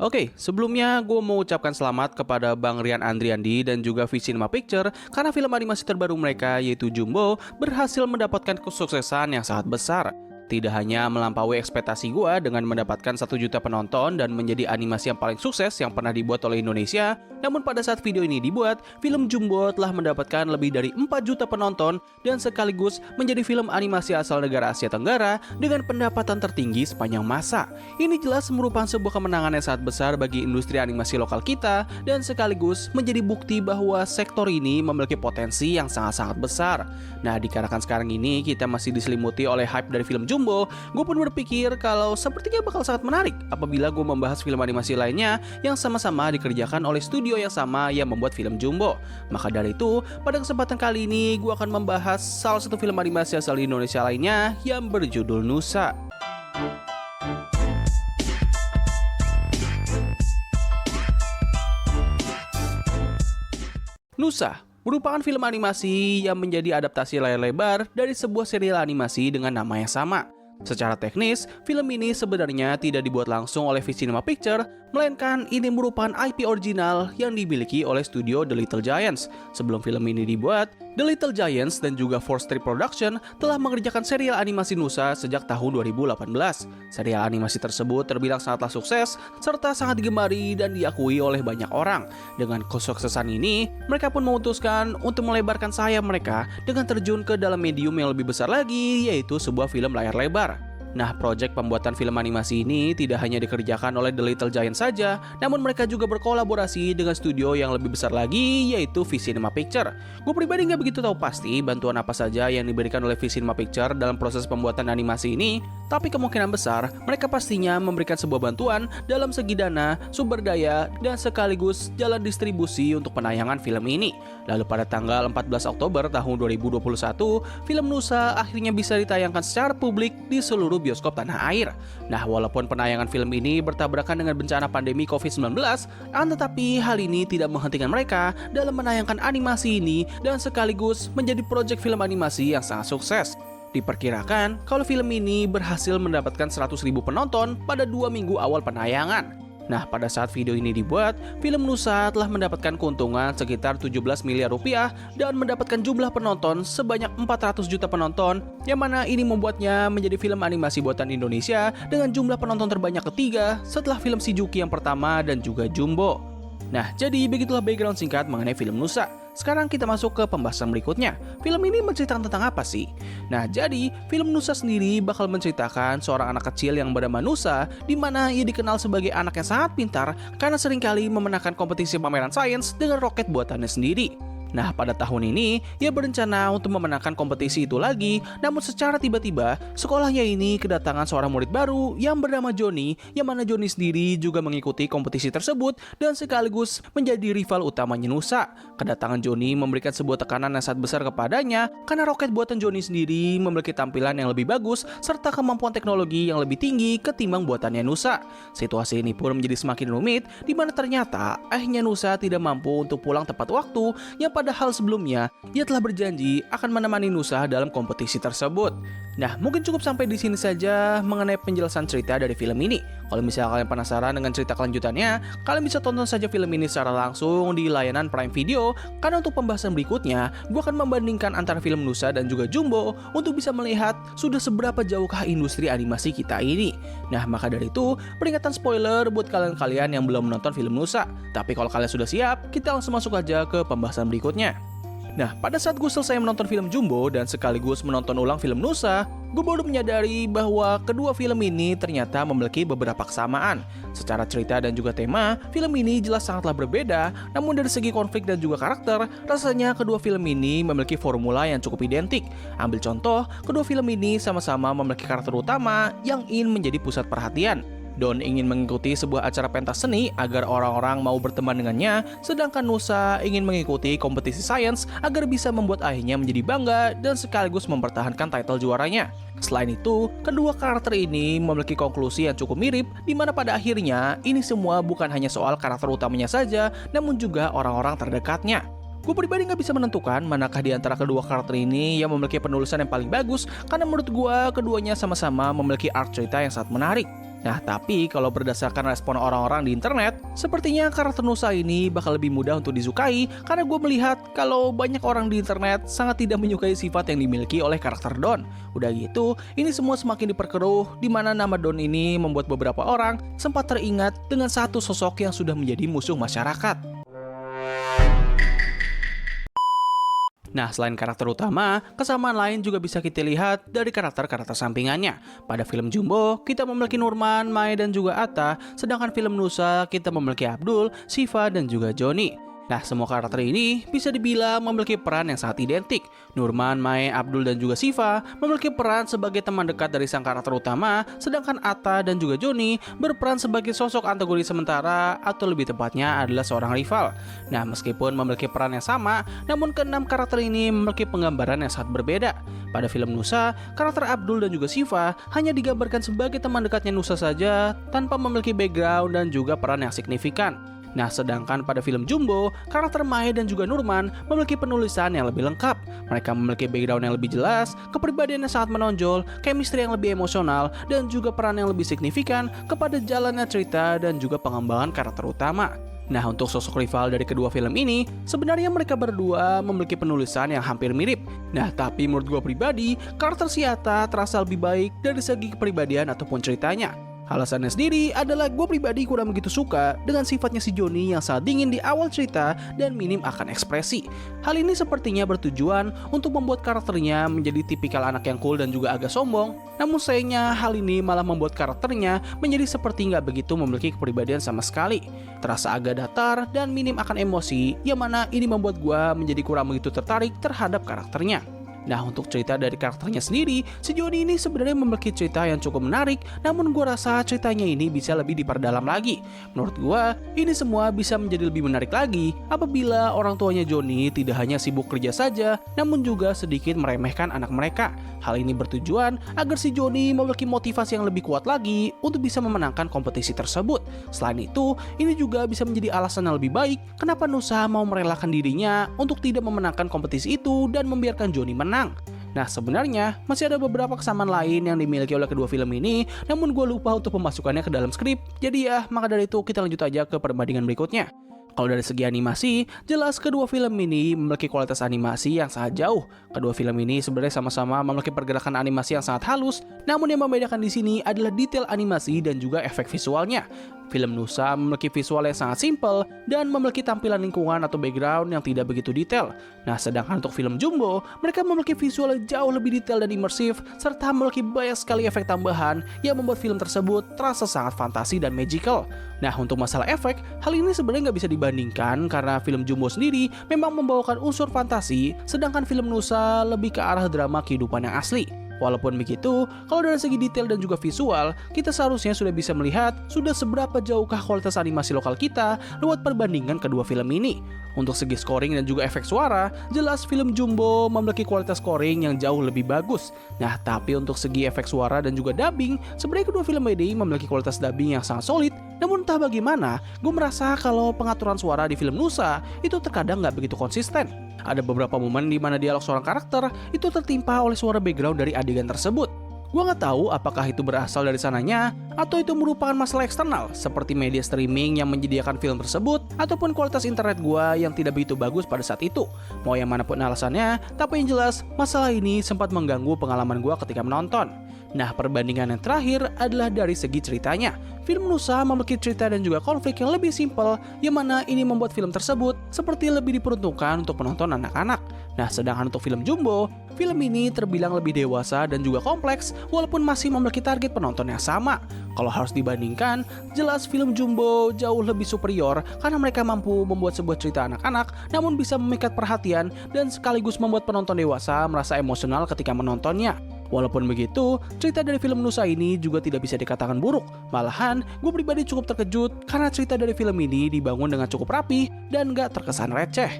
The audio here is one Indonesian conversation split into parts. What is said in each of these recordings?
Oke, sebelumnya gue mau ucapkan selamat kepada Bang Rian Andriandi dan juga V-Cinema Picture karena film animasi terbaru mereka yaitu Jumbo berhasil mendapatkan kesuksesan yang sangat besar. Tidak hanya melampaui ekspektasi gue dengan mendapatkan 1 juta penonton dan menjadi animasi yang paling sukses yang pernah dibuat oleh Indonesia, namun pada saat video ini dibuat, film Jumbo telah mendapatkan lebih dari 4 juta penonton dan sekaligus menjadi film animasi asal negara Asia Tenggara dengan pendapatan tertinggi sepanjang masa. Ini jelas merupakan sebuah kemenangan yang sangat besar bagi industri animasi lokal kita dan sekaligus menjadi bukti bahwa sektor ini memiliki potensi yang sangat-sangat besar. Nah, dikarenakan sekarang ini kita masih diselimuti oleh hype dari film Jumbo, gue pun berpikir kalau sepertinya bakal sangat menarik apabila gue membahas film animasi lainnya yang sama-sama dikerjakan oleh studio yang sama yang membuat film Jumbo. Maka dari itu, pada kesempatan kali ini gue akan membahas salah satu film animasi asal Indonesia lainnya yang berjudul Nusa. Nusa merupakan film animasi yang menjadi adaptasi layar lebar dari sebuah serial animasi dengan nama yang sama. Secara teknis, film ini sebenarnya tidak dibuat langsung oleh V-Cinema Picture, melainkan ini merupakan IP original yang dimiliki oleh studio The Little Giants. Sebelum film ini dibuat, The Little Giants dan juga 4th Street Production telah mengerjakan serial animasi Nusa sejak tahun 2018. Serial animasi tersebut terbilang sangatlah sukses, serta sangat digemari dan diakui oleh banyak orang. Dengan kesuksesan ini, mereka pun memutuskan untuk melebarkan sayap mereka dengan terjun ke dalam medium yang lebih besar lagi, yaitu sebuah film layar lebar. Nah, proyek pembuatan film animasi ini tidak hanya dikerjakan oleh The Little Giants saja, namun mereka juga berkolaborasi dengan studio yang lebih besar lagi, yaitu V-Cinema Picture. Gue pribadi nggak begitu tahu pasti bantuan apa saja yang diberikan oleh V-Cinema Picture dalam proses pembuatan animasi ini, tapi kemungkinan besar mereka pastinya memberikan sebuah bantuan dalam segi dana, sumber daya, dan sekaligus jalan distribusi untuk penayangan film ini. Lalu pada tanggal 14 Oktober tahun 2021, film Nusa akhirnya bisa ditayangkan secara publik di seluruh bioskop tanah air. Nah, walaupun penayangan film ini bertabrakan dengan bencana pandemi COVID-19, tetapi hal ini tidak menghentikan mereka dalam menayangkan animasi ini dan sekaligus menjadi proyek film animasi yang sangat sukses. Diperkirakan kalau film ini berhasil mendapatkan 100.000 penonton pada 2 minggu awal penayangan. Nah, pada saat video ini dibuat, film Nusa telah mendapatkan keuntungan sekitar 17 miliar rupiah dan mendapatkan jumlah penonton sebanyak 400 juta penonton, yang mana ini membuatnya menjadi film animasi buatan Indonesia dengan jumlah penonton terbanyak ketiga setelah film Si Juki yang pertama dan juga Jumbo. Nah, jadi begitulah background singkat mengenai film Nusa. Sekarang kita masuk ke pembahasan berikutnya. Film ini menceritakan tentang apa sih? Nah, jadi film Nusa sendiri bakal menceritakan seorang anak kecil yang bernama Nusa, di mana ia dikenal sebagai anak yang sangat pintar karena seringkali memenangkan kompetisi pameran sains dengan roket buatannya sendiri. Nah, pada tahun ini, ia berencana untuk memenangkan kompetisi itu lagi, namun secara tiba-tiba, sekolahnya ini kedatangan seorang murid baru yang bernama Johnny, yang mana Johnny sendiri juga mengikuti kompetisi tersebut dan sekaligus menjadi rival utamanya Nusa. Kedatangan Johnny memberikan sebuah tekanan yang sangat besar kepadanya, karena roket buatan Johnny sendiri memiliki tampilan yang lebih bagus, serta kemampuan teknologi yang lebih tinggi ketimbang buatannya Nusa. Situasi ini pun menjadi semakin rumit, di mana ternyata ayahnya Nusa tidak mampu untuk pulang tepat waktu, yang padahal sebelumnya ia telah berjanji akan menemani Nusa dalam kompetisi tersebut. Nah, mungkin cukup sampai di sini saja mengenai penjelasan cerita dari film ini. Kalau misalnya kalian penasaran dengan cerita kelanjutannya, kalian bisa tonton saja film ini secara langsung di layanan Prime Video. Karena untuk pembahasan berikutnya, gue akan membandingkan antara film Nusa dan juga Jumbo untuk bisa melihat sudah seberapa jauhkah industri animasi kita ini. Nah, maka dari itu, peringatan spoiler buat kalian-kalian yang belum menonton film Nusa. Tapi kalau kalian sudah siap, kita langsung masuk aja ke pembahasan berikutnya. Nah, pada saat gue selesai menonton film Jumbo dan sekaligus menonton ulang film Nusa, gue baru menyadari bahwa kedua film ini ternyata memiliki beberapa kesamaan. Secara cerita dan juga tema, film ini jelas sangatlah berbeda, namun dari segi konflik dan juga karakter, rasanya kedua film ini memiliki formula yang cukup identik. Ambil contoh, kedua film ini sama-sama memiliki karakter utama yang ingin menjadi pusat perhatian. Don ingin mengikuti sebuah acara pentas seni agar orang-orang mau berteman dengannya, sedangkan Nusa ingin mengikuti kompetisi sains agar bisa membuat ayahnya menjadi bangga dan sekaligus mempertahankan title juaranya. Selain itu, kedua karakter ini memiliki konklusi yang cukup mirip, di mana pada akhirnya ini semua bukan hanya soal karakter utamanya saja, namun juga orang-orang terdekatnya. Gue pribadi nggak bisa menentukan manakah di antara kedua karakter ini yang memiliki penulisan yang paling bagus, karena menurut gue keduanya sama-sama memiliki arc cerita yang sangat menarik. Nah, tapi kalau berdasarkan respon orang-orang di internet, sepertinya karakter Nusa ini bakal lebih mudah untuk disukai karena gue melihat kalau banyak orang di internet sangat tidak menyukai sifat yang dimiliki oleh karakter Don. Udah gitu, ini semua semakin diperkeruh di mana nama Don ini membuat beberapa orang sempat teringat dengan satu sosok yang sudah menjadi musuh masyarakat. Nah, selain karakter utama, kesamaan lain juga bisa kita lihat dari karakter-karakter sampingannya. Pada film Jumbo, kita memiliki Nurman, Mai, dan juga Atta, sedangkan film Nusa, kita memiliki Abdul, Siva, dan juga Johnny. Nah, semua karakter ini bisa dibilang memiliki peran yang sangat identik. Nurman, Mai, Abdul, dan juga Siva memiliki peran sebagai teman dekat dari sang karakter utama, sedangkan Atta dan juga Johnny berperan sebagai sosok antagonis sementara atau lebih tepatnya adalah seorang rival. Nah, meskipun memiliki peran yang sama, namun keenam karakter ini memiliki penggambaran yang sangat berbeda. Pada film Nusa, karakter Abdul dan juga Siva hanya digambarkan sebagai teman dekatnya Nusa saja tanpa memiliki background dan juga peran yang signifikan. Nah, sedangkan pada film Jumbo, karakter Mai dan juga Nurman memiliki penulisan yang lebih lengkap. Mereka memiliki background yang lebih jelas, kepribadian yang sangat menonjol, chemistry yang lebih emosional, dan juga peran yang lebih signifikan kepada jalannya cerita dan juga pengembangan karakter utama. Nah, untuk sosok rival dari kedua film ini, sebenarnya mereka berdua memiliki penulisan yang hampir mirip. Nah, tapi menurut gue pribadi, karakter si Atta terasa lebih baik dari segi kepribadian ataupun ceritanya. Alasannya sendiri adalah gue pribadi kurang begitu suka dengan sifatnya si Johnny yang sangat dingin di awal cerita dan minim akan ekspresi. Hal ini sepertinya bertujuan untuk membuat karakternya menjadi tipikal anak yang cool dan juga agak sombong. Namun sayangnya hal ini malah membuat karakternya menjadi seperti nggak begitu memiliki kepribadian sama sekali. Terasa agak datar dan minim akan emosi, yang mana ini membuat gue menjadi kurang begitu tertarik terhadap karakternya. Nah, untuk cerita dari karakternya sendiri, si Johnny ini sebenarnya memiliki cerita yang cukup menarik, namun gue rasa ceritanya ini bisa lebih diperdalam lagi. Menurut gue, ini semua bisa menjadi lebih menarik lagi apabila orang tuanya Johnny tidak hanya sibuk kerja saja, namun juga sedikit meremehkan anak mereka. Hal ini bertujuan agar si Johnny memiliki motivasi yang lebih kuat lagi untuk bisa memenangkan kompetisi tersebut. Selain itu, ini juga bisa menjadi alasan yang lebih baik kenapa Nusa mau merelakan dirinya untuk tidak memenangkan kompetisi itu dan membiarkan Johnny menang. Nah, sebenarnya masih ada beberapa kesamaan lain yang dimiliki oleh kedua film ini, namun gue lupa untuk memasukkannya ke dalam skrip. Jadi ya, maka dari itu kita lanjut aja ke perbandingan berikutnya. Kalau dari segi animasi, jelas kedua film ini memiliki kualitas animasi yang sangat jauh. Kedua film ini sebenarnya sama-sama memiliki pergerakan animasi yang sangat halus, namun yang membedakan di sini adalah detail animasi dan juga efek visualnya. Film Nusa memiliki visual yang sangat simpel dan memiliki tampilan lingkungan atau background yang tidak begitu detail. Nah, sedangkan untuk film Jumbo, mereka memiliki visual yang jauh lebih detail dan imersif, serta memiliki banyak sekali efek tambahan yang membuat film tersebut terasa sangat fantasi dan magical. Nah, untuk masalah efek, hal ini sebenarnya nggak bisa dibandingkan karena film Jumbo sendiri memang membawakan unsur fantasi, sedangkan film Nusa lebih ke arah drama kehidupan yang asli. Walaupun begitu, kalau dari segi detail dan juga visual, kita seharusnya sudah bisa melihat sudah seberapa jauhkah kualitas animasi lokal kita lewat perbandingan kedua film ini. Untuk segi scoring dan juga efek suara, jelas film Jumbo memiliki kualitas scoring yang jauh lebih bagus. Nah, tapi untuk segi efek suara dan juga dubbing, sebenarnya kedua film ini memiliki kualitas dubbing yang sangat solid. Namun entah bagaimana, gue merasa kalau pengaturan suara di film Nusa itu terkadang nggak begitu konsisten. Ada beberapa momen di mana dialog seorang karakter itu tertimpa oleh suara background dari adegan tersebut. Gue nggak tahu apakah itu berasal dari sananya atau itu merupakan masalah eksternal seperti media streaming yang menyediakan film tersebut ataupun kualitas internet gue yang tidak begitu bagus pada saat itu. Mau yang manapun alasannya, tapi yang jelas masalah ini sempat mengganggu pengalaman gue ketika menonton. Nah, perbandingan yang terakhir adalah dari segi ceritanya. Film Nusa memiliki cerita dan juga konflik yang lebih simpel, yang mana ini membuat film tersebut seperti lebih diperuntukkan untuk penonton anak-anak. Nah, sedangkan untuk film Jumbo, film ini terbilang lebih dewasa dan juga kompleks, walaupun masih memiliki target penonton yang sama. Kalau harus dibandingkan, jelas film Jumbo jauh lebih superior karena mereka mampu membuat sebuah cerita anak-anak, namun bisa memikat perhatian dan sekaligus membuat penonton dewasa merasa emosional ketika menontonnya. Walaupun begitu, cerita dari film Nusa ini juga tidak bisa dikatakan buruk. Malahan, gue pribadi cukup terkejut karena cerita dari film ini dibangun dengan cukup rapi dan gak terkesan receh.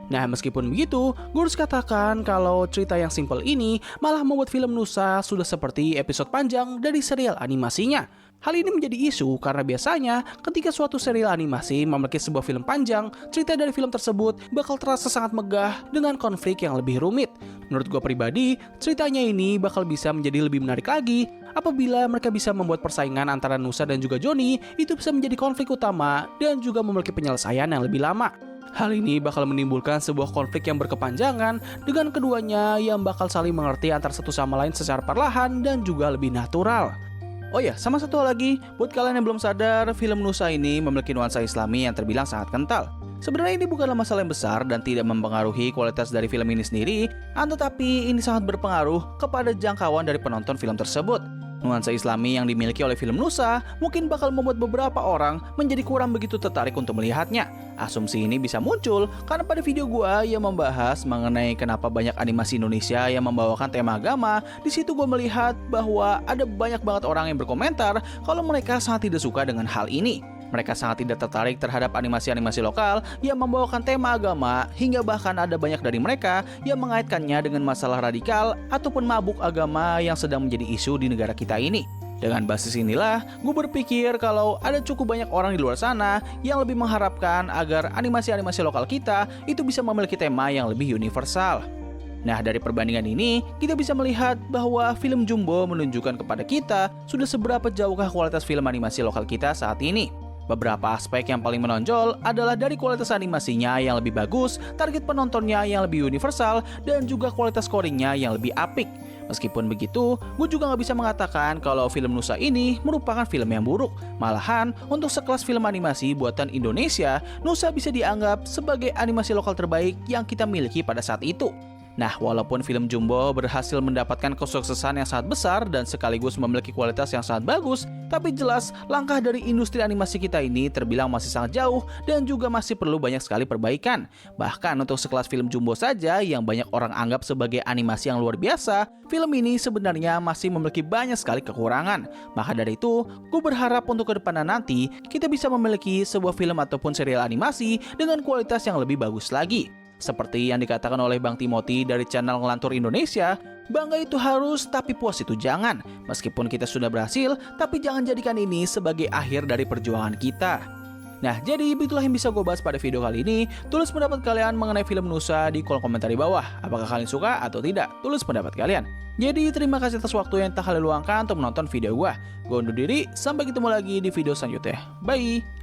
Nah, meskipun begitu, gue harus katakan kalau cerita yang simple ini malah membuat film Nusa sudah seperti episode panjang dari serial animasinya. Hal ini menjadi isu karena biasanya ketika suatu serial animasi memiliki sebuah film panjang, cerita dari film tersebut bakal terasa sangat megah dengan konflik yang lebih rumit. Menurut gue pribadi, ceritanya ini bakal bisa menjadi lebih menarik lagi apabila mereka bisa membuat persaingan antara Nusa dan juga Johnny itu bisa menjadi konflik utama dan juga memiliki penyelesaian yang lebih lama. Hal ini bakal menimbulkan sebuah konflik yang berkepanjangan dengan keduanya yang bakal saling mengerti antara satu sama lain secara perlahan dan juga lebih natural. Oh ya, sama satu hal lagi, buat kalian yang belum sadar, film Nusa ini memiliki nuansa Islami yang terbilang sangat kental. Sebenarnya ini bukanlah masalah yang besar dan tidak mempengaruhi kualitas dari film ini sendiri, tetapi ini sangat berpengaruh kepada jangkauan dari penonton film tersebut. Nuansa Islami yang dimiliki oleh film Nusa mungkin bakal membuat beberapa orang menjadi kurang begitu tertarik untuk melihatnya. Asumsi ini bisa muncul karena pada video gua yang membahas mengenai kenapa banyak animasi Indonesia yang membawakan tema agama, di situ gua melihat bahwa ada banyak banget orang yang berkomentar kalau mereka sangat tidak suka dengan hal ini. Mereka sangat tidak tertarik terhadap animasi-animasi lokal yang membawakan tema agama, hingga bahkan ada banyak dari mereka yang mengaitkannya dengan masalah radikal ataupun mabuk agama yang sedang menjadi isu di negara kita ini. Dengan basis inilah, gue berpikir kalau ada cukup banyak orang di luar sana yang lebih mengharapkan agar animasi-animasi lokal kita itu bisa memiliki tema yang lebih universal. Nah, dari perbandingan ini, kita bisa melihat bahwa film Jumbo menunjukkan kepada kita sudah seberapa jauhkah kualitas film animasi lokal kita saat ini. Beberapa aspek yang paling menonjol adalah dari kualitas animasinya yang lebih bagus, target penontonnya yang lebih universal, dan juga kualitas scoringnya yang lebih apik. Meskipun begitu, gue juga nggak bisa mengatakan kalau film Nusa ini merupakan film yang buruk. Malahan, untuk sekelas film animasi buatan Indonesia, Nusa bisa dianggap sebagai animasi lokal terbaik yang kita miliki pada saat itu. Nah, walaupun film Jumbo berhasil mendapatkan kesuksesan yang sangat besar dan sekaligus memiliki kualitas yang sangat bagus, tapi jelas langkah dari industri animasi kita ini terbilang masih sangat jauh dan juga masih perlu banyak sekali perbaikan. Bahkan untuk sekelas film Jumbo saja yang banyak orang anggap sebagai animasi yang luar biasa, film ini sebenarnya masih memiliki banyak sekali kekurangan. Maka dari itu, gue berharap untuk kedepannya nanti kita bisa memiliki sebuah film ataupun serial animasi dengan kualitas yang lebih bagus lagi. Seperti yang dikatakan oleh Bang Timothy dari channel Ngelantur Indonesia, bangga itu harus tapi puas itu jangan. Meskipun kita sudah berhasil, tapi jangan jadikan ini sebagai akhir dari perjuangan kita. Nah, jadi itulah yang bisa gue bahas pada video kali ini. Tulis pendapat kalian mengenai film Nusa di kolom komentar di bawah. Apakah kalian suka atau tidak? Tulis pendapat kalian. Jadi terima kasih atas waktu yang telah kalian luangkan untuk menonton video gue. Gue undur diri, sampai ketemu lagi di video selanjutnya. Bye!